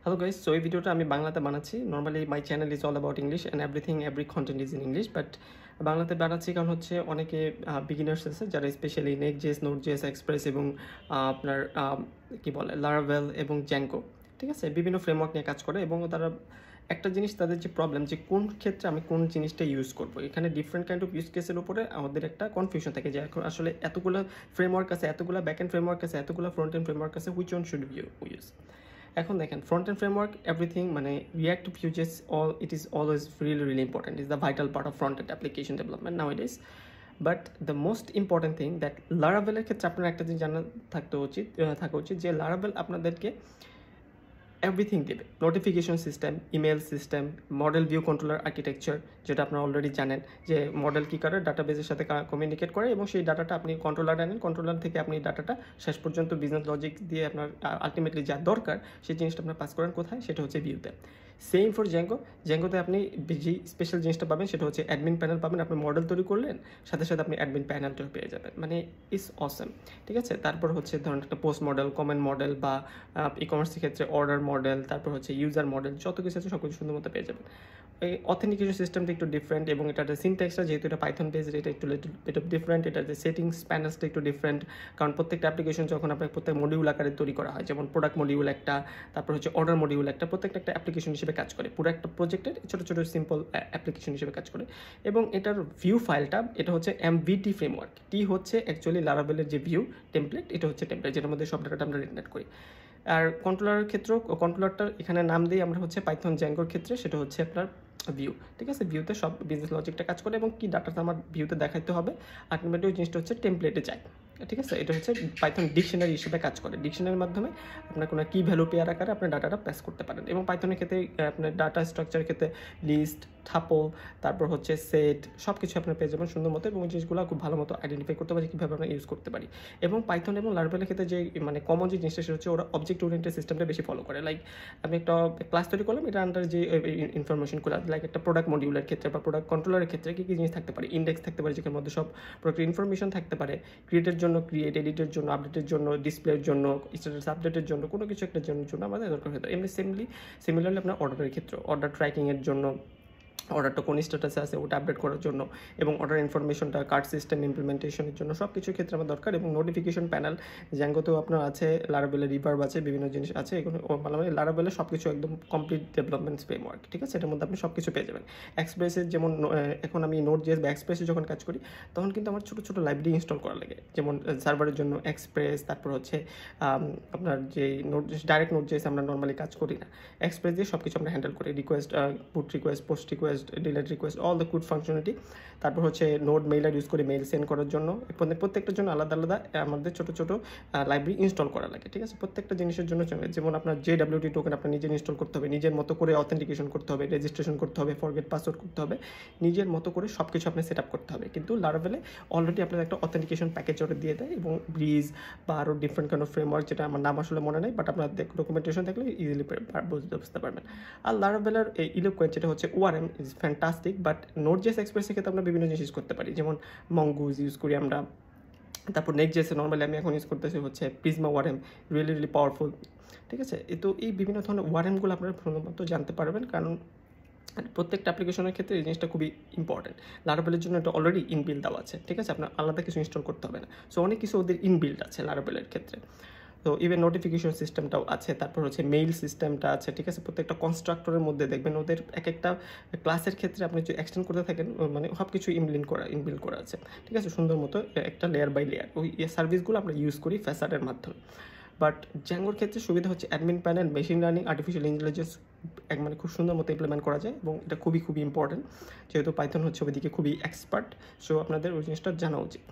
Hello guys, so এই ভিডিওটা আমি বাংলাতে বানাচ্ছি। Normally my channel is all about English and every content is in English, but বাংলাতে বানাচ্ছি কারণ হচ্ছে অনেকে বিগিনার্স আছে যারা স্পেশালি নেক্সট.জেএস, নোড.জেএস, এক্সপ্রেস এবং আপনার কি বলে লারাভেল এবং জ্যাঙ্গো, ঠিক আছে, বিভিন্ন ফ্রেমওয়ার্ক নিয়ে কাজ করে এবং তারা একটা জিনিস তাদের যে প্রবলেম যে কোন ক্ষেত্রে আমি কোন জিনিসটা ইউজ করবো, এখানে ডিফারেন্ট কাইন্ড অফ ইউজ কেসের উপরে আমাদের একটা কনফিউশন থাকে যে এখন আসলে এতগুলো ফ্রেমওয়ার্ক আছে, এতগুলো ব্যাক এন্ড ফ্রেমওয়ার্ক আছে, এতগুলো ফ্রন্ট এন্ড ফ্রেমওয়ার্ক আছে, হুইচ ওয়ান শুড ইউজ। এখন দেখেন ফ্রন্ট এন্ড ফ্রেমওয়ার্ক এভরিথিং মানে react to VueJS all it is always really important, is the vital part of front end application development now it is. But the most important thing that লারাভেলের ক্ষেত্রে আপনার একটা জিনিস জানা থাকা উচিত যে লারাভেল আপনাদেরকে এভরিথিং দেবে, notification system, email system, model view controller architecture, যেটা আপনারা অলরেডি জানেন যে মডেল কী করে ডাটাবেসের সাথে কমিউনিকেট করে এবং সেই ডাটাটা আপনি কন্ট্রোলার আনেন, কন্ট্রোলার থেকে আপনি ডাটাটা শেষ পর্যন্ত বিজনেস লজিক দিয়ে আপনার আলটিমেটলি যা দরকার সেই জিনিসটা আপনার পাস করেন কোথায়, সেটা হচ্ছে ভিউতে। সেম ফর জ্যাঙ্গোতে আপনি যে স্পেশাল জিনিসটা পাবেন সেটা হচ্ছে অ্যাডমিন প্যানেল পাবেন। আপনি মডেল তৈরি করলেন, সাথে সাথে আপনি অ্যাডমিন প্যানেলটাও পেয়ে যাবেন, মানে ইস অসম, ঠিক আছে। তারপর হচ্ছে ধরুন একটা পোস্ট মডেল, কমেন্ট মডেল বা ই কমার্সের ক্ষেত্রে অর্ডার মডেল, তারপর হচ্ছে ইউজার মডেল, যত কিছু আছে সব কিছু সুন্দর মতো পেয়ে যাবেন। এই অথেন্টিকেশন সিস্টেমটা একটু ডিফারেন্ট এবং এটার সিনট্যাক্সটা যেহেতু এটা পাইথন বেসড, এটা একটু লিটল ডিফারেন্ট, এটার যে সেটিংস প্যানেলসটা একটু ডিফারেন্ট, কারণ প্রত্যেকটা অ্যাপ্লিকেশন যখন আপনার প্রত্যেক মডিউল আকারে তৈরি করা হয়, যেমন প্রোডাক্ট মডিউল একটা, তারপর হচ্ছে অর্ডার মডিউল একটা, প্রত্যেকটা একটা অ্যাপ্লিকেশন হিসেবে কাজ করে, পুরো একটা প্রজেক্টের ছোটো ছোটো সিম্পল অ্যাপ্লিকেশন হিসেবে কাজ করে। এবং এটার ভিউ ফাইলটা এটা হচ্ছে এমভিটি ফ্রেমওয়ার্ক, টি হচ্ছে অ্যাকচুয়ালি লারাভেলের যে ভিউ টেমপ্লেট, এটা হচ্ছে টেমপ্লেট যেটার মধ্যে সব ডাটাটা আমরা রিটার্ন করি। আর কন্ট্রোলারের ক্ষেত্রেও কন্ট্রোলারটার এখানে নাম দিই আমরা হচ্ছে পাইথন জ্যাঙ্গোর ক্ষেত্রে সেটা হচ্ছে আপনার ভিউ, ঠিক আছে। ভিউতে সব বিজনেস লজিকটা কাজ করে এবং কি ডাটাটা আমার ভিউতে দেখাইতে হবে আলটিমেটলি ওই জিনিসটা হচ্ছে টেমপ্লেটে যায়, ঠিক আছে। এটা হচ্ছে পাইথন ডিকশনারি হিসেবে কাজ করে, ডিকশনারির মাধ্যমে আপনার কোনো কি ভ্যালু পেয়ার আকারে আপনার ডাটাটা প্যাস করতে পারেন। এবং পাইথনের ক্ষেত্রে আপনার ডাটা স্ট্রাকচারের ক্ষেত্রে লিস্ট, থাপল, তারপর হচ্ছে সেট, সব কিছু আপনার পেয়ে যাবেন সুন্দর মতো এবং জিনিসগুলো খুব ভালো মতো আইডেন্টিফাই করতে পারি কীভাবে আমরা ইউজ করতে পারি। এবং পাইথন এবং লারাভেলের ক্ষেত্রে যে মানে কমন যে জিনিসটা সেটা হচ্ছে ওরা অবজেক্ট ওরিয়েন্টেড সিস্টেমটা বেশি ফলো করে। লাইক আমি একটা ক্লাস তৈরি করলাম, এটা আন্ডার যে ইনফরমেশনগুলো লাইক একটা প্রোডাক্ট মডিউলের ক্ষেত্রে বা প্রোডাক্ট কন্ট্রোলারের ক্ষেত্রে কী কী জিনিস থাকতে পারে, ইন্ডেক্স থাকতে পারে যেখানের মধ্যে সব প্রোডাক্টের ইনফরমেশন থাকতে পারে, ক্রিয়েটের জন্য ক্রিয়েট, এডিটের জন্য, আপডেটের জন্য, ডিসপ্লের জন্য, স্ট্যাটাস আপডেটের জন্য, কোনো কিছু একটা জন্য আমাদের দরকার হতো। এমনি সিমিলারলি আপনার অর্ডারের ক্ষেত্রে অর্ডার ট্র্যাকিংয়ের জন্য, অর্ডারটা কোন স্ট্যাটাসে আছে ওটা আপডেট করার জন্য, এবং অর্ডার ইনফরমেশনটা কার্ড সিস্টেম ইমপ্লিমেন্টেশনের জন্য সব কিছুর ক্ষেত্রে আমার দরকার। এবং নোটিফিকেশন প্যানেল জ্যাঙ্গোতেও আপনার আছে, লারাভেলের রিভার্ব আছে, বিভিন্ন জিনিস আছে, এগুলো মানে লারাভেলের সব কিছু একদম কমপ্লিট ডেভেলপমেন্ট ফ্রেমওয়ার্ক, ঠিক আছে। এটার মধ্যে আপনি সব কিছু পেয়ে যাবেন। এক্সপ্রেসের যেমন এখন আমি নোড.জেএস বা এক্সপ্রেসে যখন কাজ করি তখন কিন্তু আমার ছোটো ছোটো লাইব্রেরি ইনস্টল করা লাগে, যেমন সার্ভারের জন্য এক্সপ্রেস, তারপর হচ্ছে আপনার যে ডাইরেক্ট নোড.জেএস আমরা নর্মালি কাজ করি না, এক্সপ্রেস দিয়ে সব কিছু আমরা হ্যান্ডেল করি, request, put request, post request, delete request, all the good functionality. তারপর হচ্ছে নোড মেইলার ইউজ করে মেইল সেন্ড করার জন্য প্রত্যেকটার জন্য আলাদা আলাদা আমাদের ছোটো ছোটো লাইব্রেরি ইনস্টল করা লাগে, ঠিক আছে। প্রত্যেকটা জিনিসের জন্য যেমন আপনার JWT টোকেন আপনার নিজে ইনস্টল করতে হবে, নিজের মতো করে অথেন্টিকেশন করতে হবে, রেজিস্ট্রেশন করতে হবে, ফরগেট পাসওয়ার্ড করতে হবে, নিজের মতো করে সব কিছু আপনি সেট আপ করতে হবে। কিন্তু লারাভেলে অলরেডি আপনার একটা অথেন্টিকেশন প্যাকেজ ওটা দিয়ে দেয় এবং ব্রিজ বা আরও ডিফারেন্ট কাইন্ড অফ ফ্রেমওয়ার্ক, যেটা আমার নাম আসলে মনে নেই, বাট আপনার ডকুমেন্টেশন থাকলে ইজিলি বুঝতে পারবেন। আর লারাভেলের এই ইলোকুয়েন্ট যেটা হচ্ছে ORM ইজ ফ্যান্টাস্টিক, বাট নোড.জেএস এক্সপ্রেসের ক্ষেত্রে আমরা বিভিন্ন জিনিস ইউজ করতে পারি, যেমন মঙ্গুজ ইউজ করি আমরা, তারপর নেক্সট.জেএসে নর্মালি আমি এখন ইউজ করতেছি হচ্ছে প্রিজমা ORM, রিয়েলি পাওয়ারফুল, ঠিক আছে। তো এই বিভিন্ন ধরনের ORMগুলো আপনারা প্রথমত জানতে পারবেন, কারণ প্রত্যেকটা অ্যাপ্লিকেশনের ক্ষেত্রে এই জিনিসটা খুবই ইম্পর্টেন্ট। লারাভেলের জন্য এটা অলরেডি ইনবিল্ড দেওয়া আছে, ঠিক আছে, আপনার আলাদা কিছু ইনস্টল করতে হবে না। সো অনেক কিছু ওদের ইনবিল্ড আছে লারাভেলের ক্ষেত্রে। তো ইভেন নোটিফিকেশন সিস্টেমটাও আছে, তারপর হচ্ছে মেইল সিস্টেমটা আছে, ঠিক আছে। প্রত্যেকটা কনস্ট্রাক্টরের মধ্যে দেখবেন ওদের এক একটা ক্লাসের ক্ষেত্রে আপনি যদি এক্সটেন্ড করতে থাকেন মানে সব কিছু ইনবিল্ড করা আছে, ঠিক আছে, সুন্দর মতো একটা লেয়ার বাই লেয়ার ওই সার্ভিসগুলো আমরা ইউজ করি ফ্যাসাডের মাধ্যমে। বাট জ্যাঙ্গোর ক্ষেত্রে সুবিধা হচ্ছে admin panel, machine learning, artificial intelligence মানে খুব সুন্দর মতো ইমপ্লিমেন্ট করা যায় এবং এটা খুবই ইম্পর্টেন্ট, যেহেতু পাইথন হচ্ছে ওইদিকে খুবই এক্সপার্ট। সো আপনাদের ওই জিনিসটা জানা উচিত।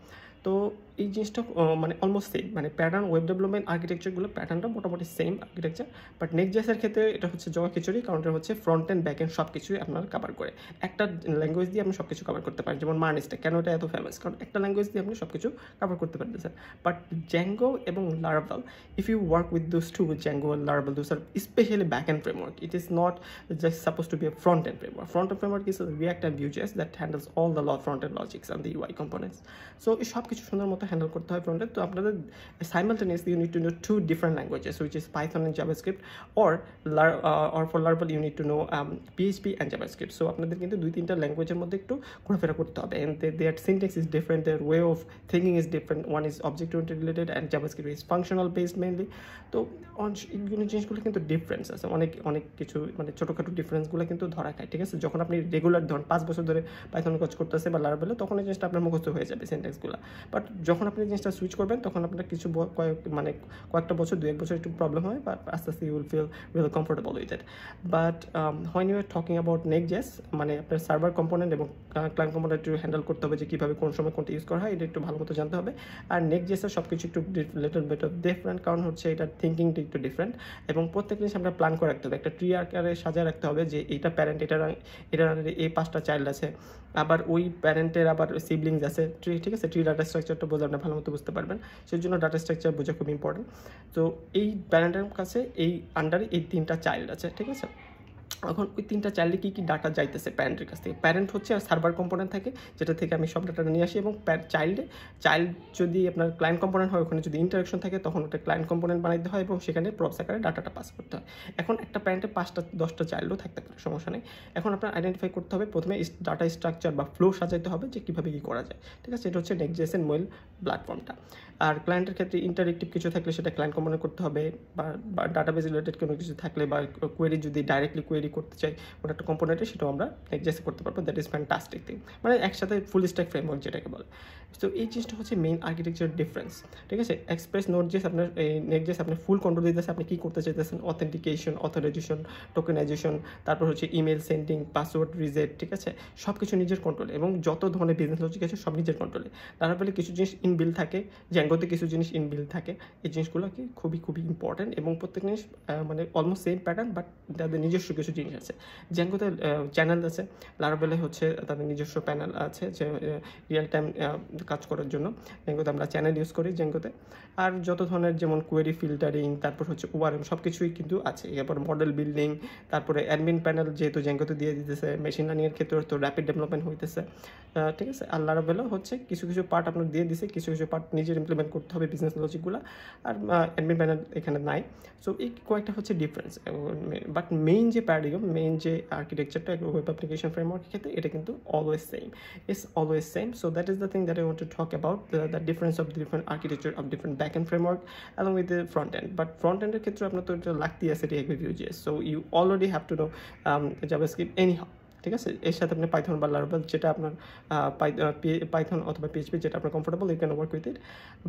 তো এই জিনিসটা মানে অলমোস্ট সেম, মানে প্যাটার্ন ওয়েব ডেভেলপমেন্ট আর্কিটেকচারগুলো প্যাটার্নটা মোটামুটি সেম আর্কিটেকচার, বাট নেক্সট.জেএসের ক্ষেত্রে এটা হচ্ছে জগা খিচুড়ি, কারণ এটা হচ্ছে ফ্রন্ট এন্ড ব্যাক এন্ড সব কিছুই আপনার কভার করে। একটা ল্যাঙ্গুয়েজ দিয়ে আপনি সব কিছু কভার করতে পারেন, যেমন মার্নেস্টেক কেন এটা এত ফেমাস, কারণ একটা ল্যাঙ্গুয়েজ দিয়ে আপনি সব কিছু কভার করতে পারতেছেন। বাট জ্যাঙ্গো এবং Laravel, if you work with those two, Django and Laravel, those are especially back-end framework. It is not just supposed to be a front-end framework. Front-end framework is a React and Vue.js that handles all the front-end logics and the UI components. So এই সব কিছু সুন্দর মতো handle করতে হয় ফ্রন্টে। তো আপনাদের simultaneously you need to know 2 different languages, which is Python and JavaScript, or for Laravel you need to know PHP and JavaScript. So আপনাদের কিন্তু 2-3টা ল্যাঙ্গুয়েজের মধ্যে একটু ঘোরাফেরা করতে হবে, and their syntax is different, their way of thinking is different. One is object oriented related and JavaScript is functional based mainly. তো এইগুলো জিনিসগুলো কিন্তু ডিফারেন্স আছে, অনেক কিছু মানে ছোটোখাটো ডিফারেন্সগুলো কিন্তু ধরা খায়, ঠিক আছে। যখন আপনি রেগুলার ধরুন 5 বছর ধরে পাইথন কাজ করতেছে বা লারাভেলে, তখন এই জিনিসটা আপনার মুখস্থ হয়ে যাবে সিনট্যাক্সগুলো। বাট যখন আপনি জিনিসটা সুইচ করবেন, তখন আপনার কিছু কয়েকটা বছর 2-1 বছর একটু প্রবলেম হয়, বাট আস্তে আস্তে you will feel really comfortable with it. But when you are talking about নেক্সট.js, মানে আপনার সার্ভার কম্পোনেন্ট এবং ক্লায়েন্ট কম্পোনেন্ট একটু হ্যান্ডেল করতে হবে, যে কীভাবে কোন সময় কোনটা ইউজ করা হয়, এটা একটু ভালো মতো জানতে হবে। আর নেক্সট.js-এর সব কিছু একটু লিটল বিট অফ ডিফারেন্ট, কারণ হচ্ছে এটার থিঙ্কিংটা একটু ডিফারেন্ট, এবং প্রত্যেক জিনিস আমরা প্ল্যান করে রাখতে হবে, একটা ট্রি আকারে সাজায় রাখতে হবে, যে এইটা প্যারেন্ট, এটার এই 5টা চাইল্ড আছে, আবার ওই প্যারেন্টের আবার সিবলিংস আছে, ঠিক আছে। ট্রি ডাটা স্ট্রাকচারটা বোঝা আপনি ভালো মতো বুঝতে পারবেন, সেই জন্য ডাটা স্ট্রাকচার বোঝা খুব ইম্পর্টেন্ট। তো এই প্যারেন্টের কাছে এই আন্ডারে এই 3টা চাইল্ড আছে, ঠিক আছে। এখন ওই 3টা চাইল্ডে কী ডাটা যাইতেছে প্যারেন্টের কাছ থেকে, প্যারেন্ট হচ্ছে আর সার্ভার কম্পোনেন্ট থাকে, যেটা থেকে আমি সব ডাটাটা নিয়ে আসি, এবং চাইল্ড যদি আপনার ক্লায়েন্ট কম্পোনেন্ট হয়, ওখানে যদি ইন্টারাকশন থাকে, তখন ওটা ক্লায়েন্ট কম্পোনেন্ট বানাইতে হয়, এবং সেখানে প্রপস আকারে ডাটাটা পাস করতে হয়। এখন একটা প্যারেন্টে 5টা-10টা চাইল্ডও থাকতে পারে, সমস্যা নেই। এখন আপনার আইডেন্টিফাই করতে হবে, প্রথমে ডাটা স্ট্রাকচার বা ফ্লো সাজাইতে হবে, যে কীভাবে কী করা যায়, ঠিক আছে। এটা হচ্ছে নেক্সট.js-এর মূল প্ল্যাটফর্মটা। আর ক্লায়েন্টের ক্ষেত্রে ইন্টারেক্টিভ কিছু থাকলে সেটা ক্লায়েন্ট কম্পোনেন্ট করতে হবে, বা ডাটাবেস রিলেটেড কোনো কিছু থাকলে, বা কোয়েরি যদি ডাইরেক্টলি কোয়েরি করতে চাই ওটা একটা কম্পোনেন্টে, সেটাও আমরা নেক্সট.js-এ করতে পারবো। দ্যাট ইজ ফ্যান্টাস্টিক থিং, মানে একসাথে ফুল স্ট্যাক ফ্রেমওয়ার্ক যেটাকে বলে। তো এই জিনিসটা হচ্ছে মেইন আর্কিটেকচার ডিফারেন্স, ঠিক আছে। এক্সপ্রেস নোড.js আপনার এই নেক্সট.js আপনার ফুল কন্ট্রোল দিতেছে, আপনি কী করতে চাইতেছেন, অথেন্টিকেশন, অথরাইজেশন, টোকেনাইজেশন, তারপর হচ্ছে ইমেল সেন্ডিং, পাসওয়ার্ড রিসেট, ঠিক আছে, সব কিছু নিজের কন্ট্রোলে, এবং যত ধরনের বিজনেস লজিক আছে সব নিজের কন্ট্রোলে। তারপরে কিছু জিনিস ইনবিল থাকে, জ্যাঙ্গোতে কিছু জিনিস ইনবিল থাকে, এই জিনিসগুলো কি খুবই ইম্পর্টেন্ট, এবং প্রত্যেক জিনিস মানে অলমোস্ট সেম প্যাটার্ন, বাট তাদের নিজস্ব কিছু জিনিস আছে। জ্যাঙ্গোতে চ্যানেল আছে, লারাভেলে হচ্ছে তাদের নিজস্ব প্যানেল আছে, যে রিয়েল টাইম কাজ করার জন্য জ্যাঙ্গোতে আমরা চ্যানেল ইউজ করি জ্যাঙ্গোতে। আর যত ধরনের যেমন কোয়েরি ফিল্টারিং, তারপর হচ্ছে ওআরএম, সব কিছুই কিন্তু আছে। এরপর মডেল বিল্ডিং, তারপরে অ্যাডমিন প্যানেল যেহেতু জ্যাঙ্গোতে দিয়ে দিতেছে, মেশিন লার্নিংয়ের ক্ষেত্রে তো র্যাপিড ডেভেলপমেন্ট হইতেছে, ঠিক আছে। আর লারাভেলেও হচ্ছে কিছু পার্ট আপনার দিয়ে দিছে, কিছু পার্ট নিজের ইমপ্লিমেন্ট করতে হবে বিজনেস লজিকগুলো, আর অ্যাডমিন প্যানেল এখানে নাই। সো এই কয়েকটা হচ্ছে ডিফারেন্স, বাট মেইন যে প্যারাডিগম, মেইন যে আর্কিটেকচারটা ওয়েব অ্যাপ্লিকেশন ফ্রেমওয়ার্কের ক্ষেত্রে, এটা কিন্তু always same. So that is the thing that I want to talk about, the difference of different architecture of different back end framework along with the front end. But front এন্ডের ক্ষেত্রে আপনার তো এটা লাগতেই আছে React with Vue.js, so you already have to know JavaScript anyhow, ঠিক আছে। এর সাথে আপনি পাইথন বা লারাভেল, যেটা আপনার পাইথন অথবা পিএইচপি, যেটা আপনার comfortable, you can work with it.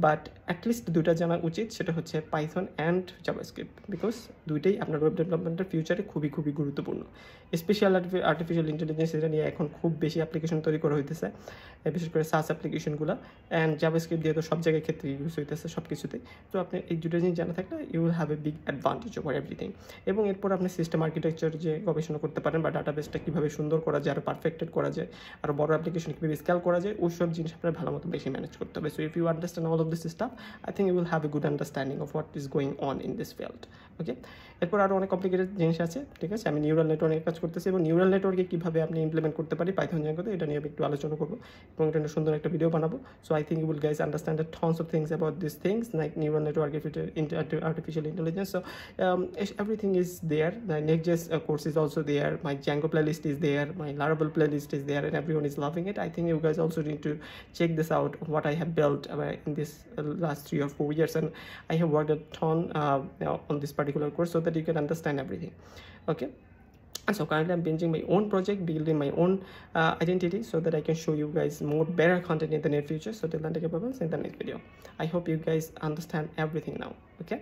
But at least 2টা জানা উচিত, সেটা হচ্ছে পাইথন অ্যান্ড জাভাস্ক্রিপ্ট, বিকজ দুইটাই আপনার ওয়েব ডেভেলপমেন্টের ফিউচারে খুবই গুরুত্বপূর্ণ। স্পেশাল আর্টিফিশিয়াল ইন্টেলিজেন্স, এটা নিয়ে এখন খুব বেশি অ্যাপ্লিকেশন তৈরি করা হইতেছে, বিশেষ করে সাস অ্যাপ্লিকেশনগুলো, অ্যান্ড জাভাস্ক্রিপ্ট যেহেতু সব জায়গায় ক্ষেত্রে ইউজ হইতেছে, সব কিছুতেই। তো আপনি এই 2টা জিনিস জানা থাকলে you will have a big advantage over everything. এবং এরপর আপনি সিস্টেম আর্কিটেকচার যে গবেষণা করতে পারেন, বা ডাটাবেসটা কীভাবে সুন্দর করা যায়, আরও পারফেক্টেড করা যায়, আরও বড় অ্যাপ্লিকেশন কীভাবে স্কেল করা যায়, ওই সব জিনিস আপনার ভালো মতো বেশি ম্যানেজ করতে হবে। So if you understand all of this stuff, I think you will have a good understanding of what is going on in this field, okay. এরপর আরও অনেক কমপ্লিকেটেড জিনিস আছে, ঠিক আছে। আমি নিউরাল নেটওয়ার্কের কাজ করতেছি, এবং নিউরাল নেটওয়ার্কে কীভাবে আপনি ইমপ্লিমেন্ট করতে পারি পাইথন জ্যাঙ্গোতে, এটা নিয়ে আমি একটু আলোচনা করবো, এবং এটা নিয়ে সুন্দর একটা ভিডিও বানাবো। So I think you will guys understand the tons of things about this things like neural network, artificial intelligence. So everything is there. The Next.js course is also there. My Django playlist is there. My Laravel playlist is there, and everyone is loving it. I think you guys also need to check this out, what I have built in this last 3 or 4 years, and I have worked a ton on this particular course, so that you can understand everything, okay. And so currently I'm building my own project, building my own identity, so that I can show you guys more better content in the near future. So till then, take care, bye-bye, see you in the next video. I hope you guys understand everything now, okay.